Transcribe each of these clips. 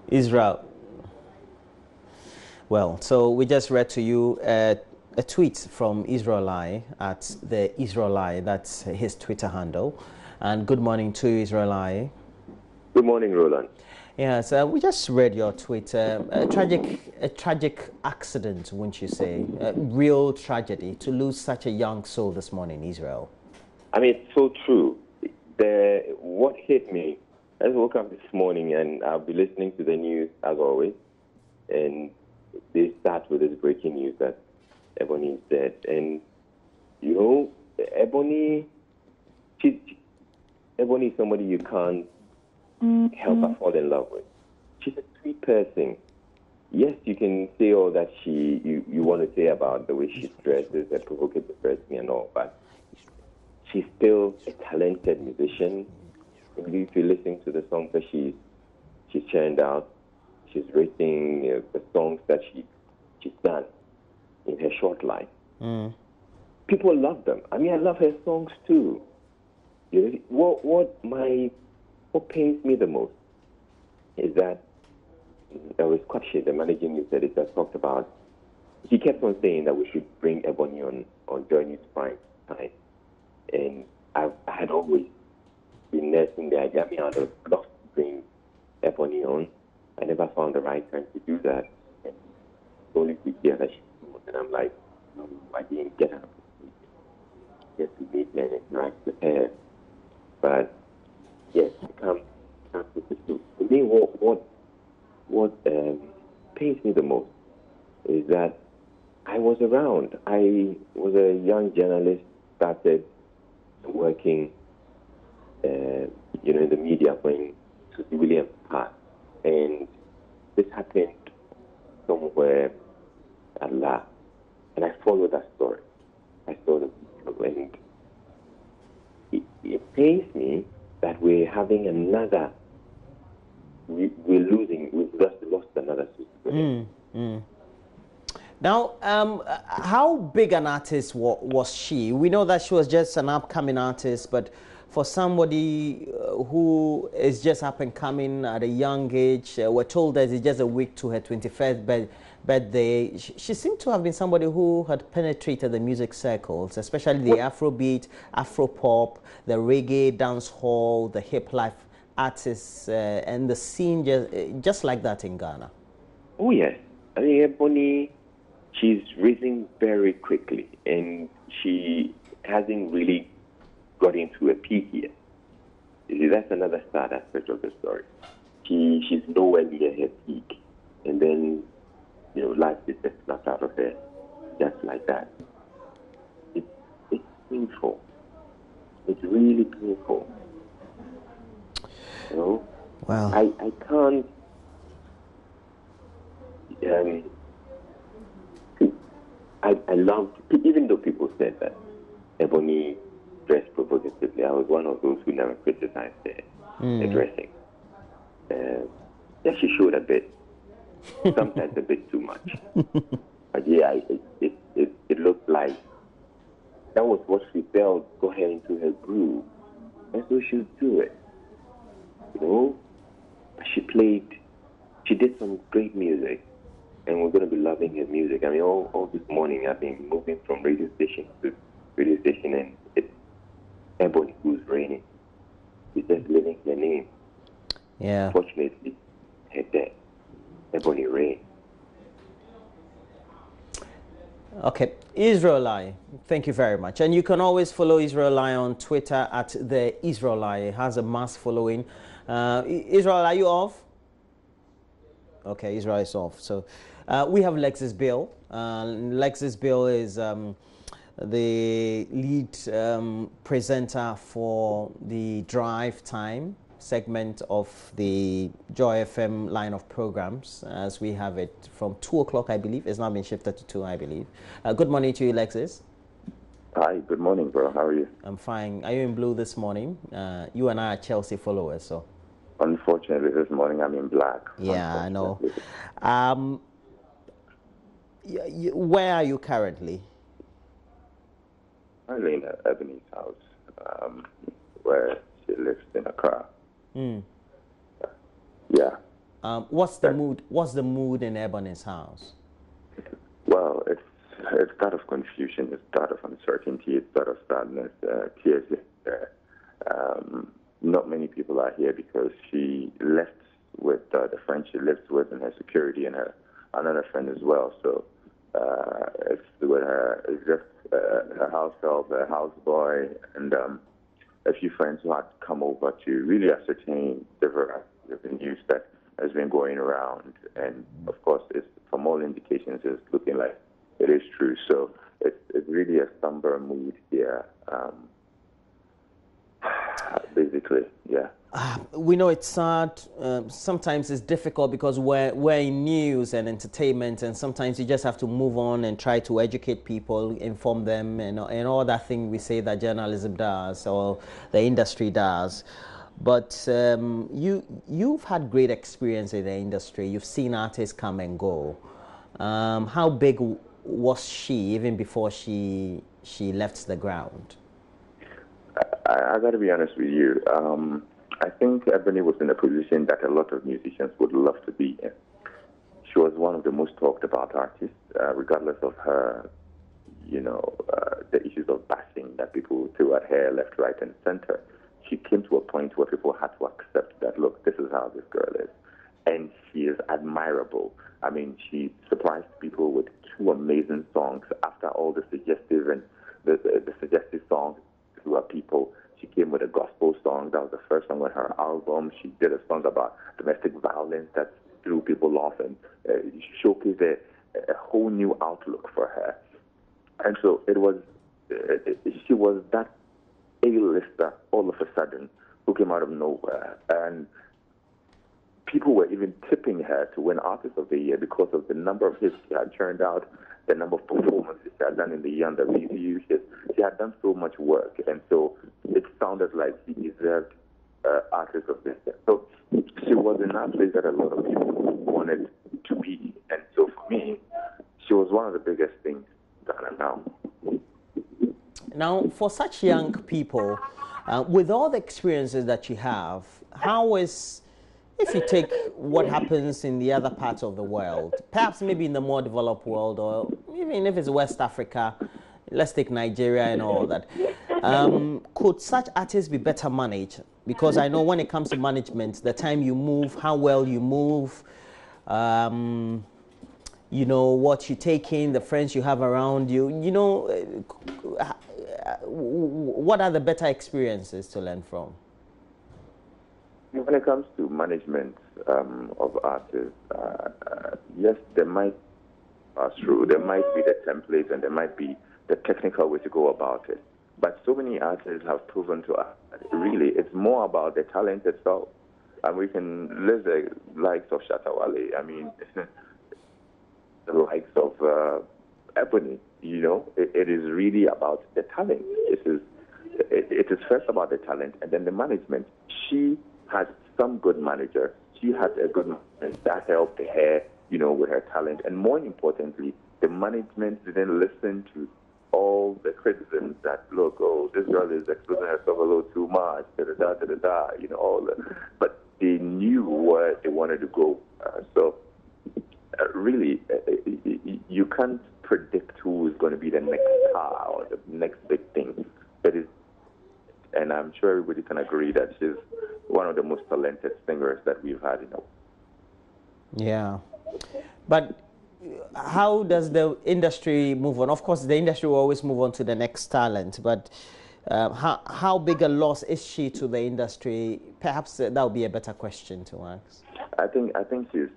Israel. Well, so we just read to you a tweet from Israeli at the Israeli. That's his Twitter handle. And good morning to you, Israeli. Good morning, Roland. Yes, we just read your tweet. A tragic accident, wouldn't you say? A real tragedy to lose such a young soul this morning, Israel. I mean, it's so true. What hit me, I woke up this morning and I'll be listening to the news as always, and they start with this breaking news that Ebony is dead. And, you know, Ebony is somebody you can't help but fall in love with. She's a sweet person. Yes, you can say all that you want to say about the way she dresses, her provocative dressing and all, but she's still a talented musician. And if you listen to the songs that she's churned out, she's written the songs that she's done in her short life. People love them. I mean, I love her songs too. You know, what pains me the most is that there was Scottish, the managing editor, talked about. He kept on saying that we should bring Ebony on JoyNews Prime Time, and I had always been nursing the idea. I mean, I'd love to bring Ebony on. I never found the right time to do that. And only to hear that she's good, and I'm like, no, I didn't get up to meet her and interact with her. But yes, it comes with the truth. For me, what pains me the most is that I was around. I was a young journalist, started working, in the media when Susie Williams passed, and this happened somewhere at last, and I followed that story. I saw the video, and it pains me that we're having another. We've just lost another Susie Williams. Now, how big an artist was she? We know that she was just an upcoming artist, but for somebody who is just up and coming at a young age, we're told that it's just a week to her 21st birthday. She seemed to have been somebody who had penetrated the music circles, especially the Afrobeat, Afropop, the reggae, dancehall, the hip life artists, and the scene just like that in Ghana. Oh yes, I mean Ebony. She's risen very quickly, and she hasn't really got into a peak yet. You see, that's another sad aspect of the story. She's nowhere near her peak, and then, life is just snapped out of her, just like that. It's painful. It's really painful. You know? Wow. I can't. I loved, even though people said that Ebony dressed provocatively, I was one of those who never criticized her dressing. Yeah, she showed a bit, sometimes a bit too much. But yeah, it looked like that was what she felt got her into her groove. And so she would do it. She did some great music. And we're going to be loving her music. I mean, all this morning I've been moving from radio station to radio station, and it's Ebony who's reigning. She's just living her name. Yeah. Unfortunately, her death, Ebony reigns. Okay, Israeli, thank you very much. And you can always follow Israeli on Twitter at the Israeli. It has a mass following. Israel, are you off? Okay, Israel is off. So we have Lexis Bill. Lexis Bill is the lead presenter for the Drive Time segment of the Joy FM line of programs, as we have it from 2 o'clock, I believe. It's now been shifted to 2, I believe. Good morning to you, Lexis. Hi, good morning, bro. How are you? I'm fine. Are you in blue this morning? You and I are Chelsea followers, so. Unfortunately, this morning I'm in black. Yeah, I know. Where are you currently? I'm in Ebony's house, where she lives in Accra. Mm. Yeah. What's the mood? What's the mood in Ebony's house? Well, it's that of confusion, it's that of uncertainty, it's that of sadness, tears. Not many people are here because she left with the friend she lives with and her security and another friend as well. So it's with her, it's just her house help, her houseboy, and a few friends who had come over to really ascertain the variety of the news that has been going around. And of course, it's, from all indications, it's looking like it is true. So it's really a somber mood here. Basically, yeah. We know it's sad. Sometimes it's difficult because we're in news and entertainment, and sometimes you just have to move on and try to educate people, inform them, and all that thing we say that journalism does or the industry does. But you've had great experience in the industry. You've seen artists come and go. How big was she even before she left the ground? I got to be honest with you. I think Ebony was in a position that a lot of musicians would love to be in. She was one of the most talked about artists, regardless of her, the issues of bashing that people threw at her left, right, and center. She came to a point where people had to accept that, look, this is how this girl is. And she is admirable. I mean, she surprised people with 2 amazing songs after all the suggestive and the suggestive songs to people. She came with a gospel song. That was the first song on her album. She did a song about domestic violence that threw people off and showcased a whole new outlook for her. And so it was, she was that A-lister all of a sudden who came out of nowhere. And people were even tipping her to win Artist of the Year because of the number of hits she had turned out, the number of performances she had done in the year under review. She had done so much work, and so it sounded like she deserved Artist of the Year. So she was in that place that a lot of people wanted to be. And so for me, she was one of the biggest things that I know. Now, for such young people, with all the experiences that you have, how is, if you take what happens in the other parts of the world, perhaps maybe in the more developed world, or even if it's West Africa, let's take Nigeria and all that, could such artists be better managed? Because I know when it comes to management, the time you move, how well you move, what you take in, the friends you have around you, what are the better experiences to learn from? When it comes to management of artists, yes, there might pass through. There might be the templates and there might be the technical way to go about it. But so many artists have proven to us that really it's more about the talent itself. And we can list the likes of Shatawale, I mean, the likes of Ebony, it is really about the talent. It is first about the talent and then the management. She had some good manager. She had a good management that helped her, with her talent. And more importantly, the management didn't listen to all the criticisms that, look, oh, this girl is exposing herself a little too much, but they knew where they wanted to go. Really, you can't predict who is going to be the next star or the next big thing. And I'm sure everybody can agree that she's one of the most talented singers that we've had, Yeah. But how does the industry move on? Of course, the industry will always move on to the next talent, but how big a loss is she to the industry? Perhaps that would be a better question to ask. I think she's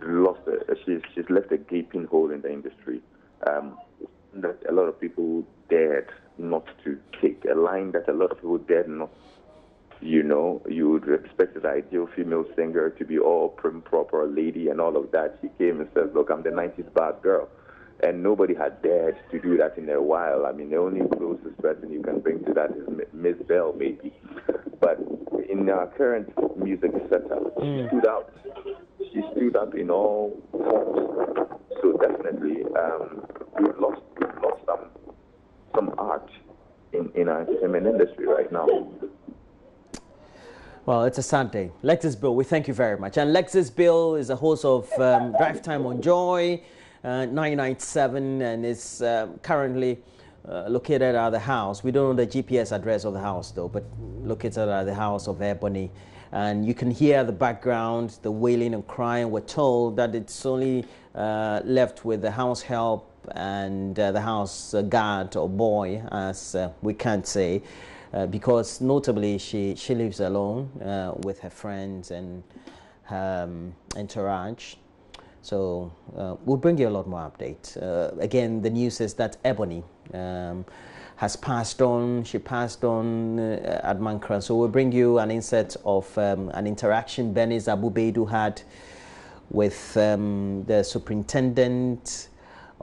lost she's left a gaping hole in the industry that a lot of people dared not to take, a line that a lot of people dared not. You would expect the ideal female singer to be all prim, proper lady and all of that. She came and said, look, I'm the 90s bad girl. And nobody had dared to do that in a while. I mean, the only closest person you can bring to that is Miss Bell, maybe. But in our current music setup, she stood out. She stood up in all forms. So definitely, we've lost some art in our entertainment industry right now. Well, it's a Sunday. Lexis Bill, we thank you very much. And Lexis Bill is a host of Drive Time on Joy 997 and is currently located at the house. We don't know the GPS address of the house though, but located at the house of Ebony. And you can hear the background, the wailing and crying. We're told that it's only left with the house help and the house guard or boy, as we can't say. Because notably she lives alone with her friends and her entourage. So we'll bring you a lot more updates. Again, the news is that Ebony has passed on. She passed on at Mankran. So we'll bring you an insight of an interaction Benis Abubedu had with the superintendent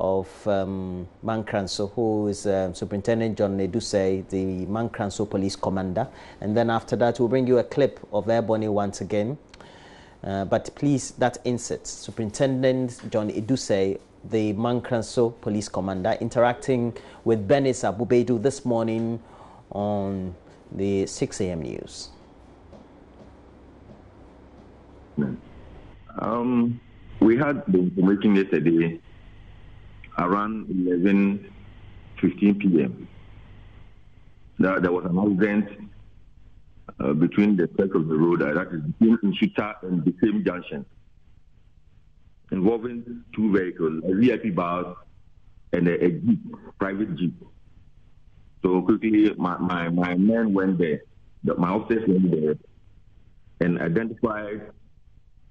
of Mankranso, who is Superintendent John Edusei, the Mankranso Police Commander. And then after that, we'll bring you a clip of Ebony once again. But please, that insert, Superintendent John Edusei, the Mankranso Police Commander, interacting with Benis Abubedu this morning on the 6 a.m. news. We had the information yesterday around 11:15 p.m. There was an accident between the stretch of the road, that is between Inshuta and the same junction, involving two vehicles, a VIP bus and a jeep, private jeep. So quickly, my men went there, my officers went there and identified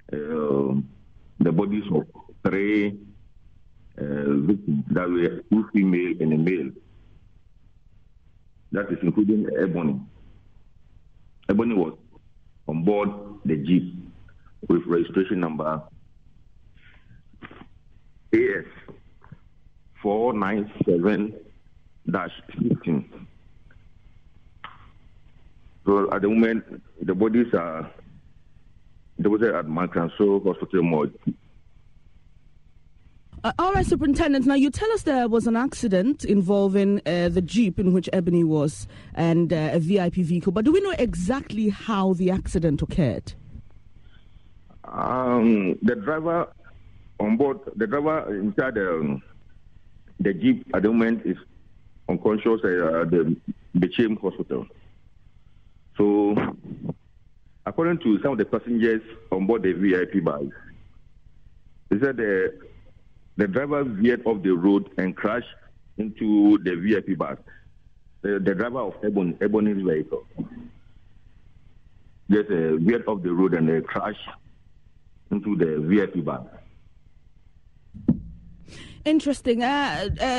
the bodies of three victims, that were two female and a male. That is including Ebony. Ebony was on board the jeep with registration number AS 497-15. So at the moment, the bodies are deposited at Mankranso Hospital Morgue. All right, Superintendent. Now, you tell us there was an accident involving the Jeep in which Ebony was and a VIP vehicle, but do we know exactly how the accident occurred? The driver on board, the driver inside the Jeep at the moment is unconscious at the Bechem Hospital. So, according to some of the passengers on board the VIP bus, they said the driver veered off the road and crashed into the VIP bus. The driver of Ebony's vehicle just veered off the road and crashed into the VIP bus. Interesting.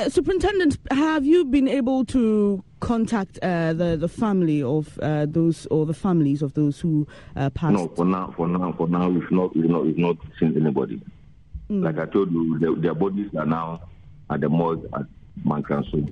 Superintendent, have you been able to contact the family of those, or the families of those who passed? No, for now, we've not seen anybody. Like I told you, their bodies are now at the morgue at Mankranso.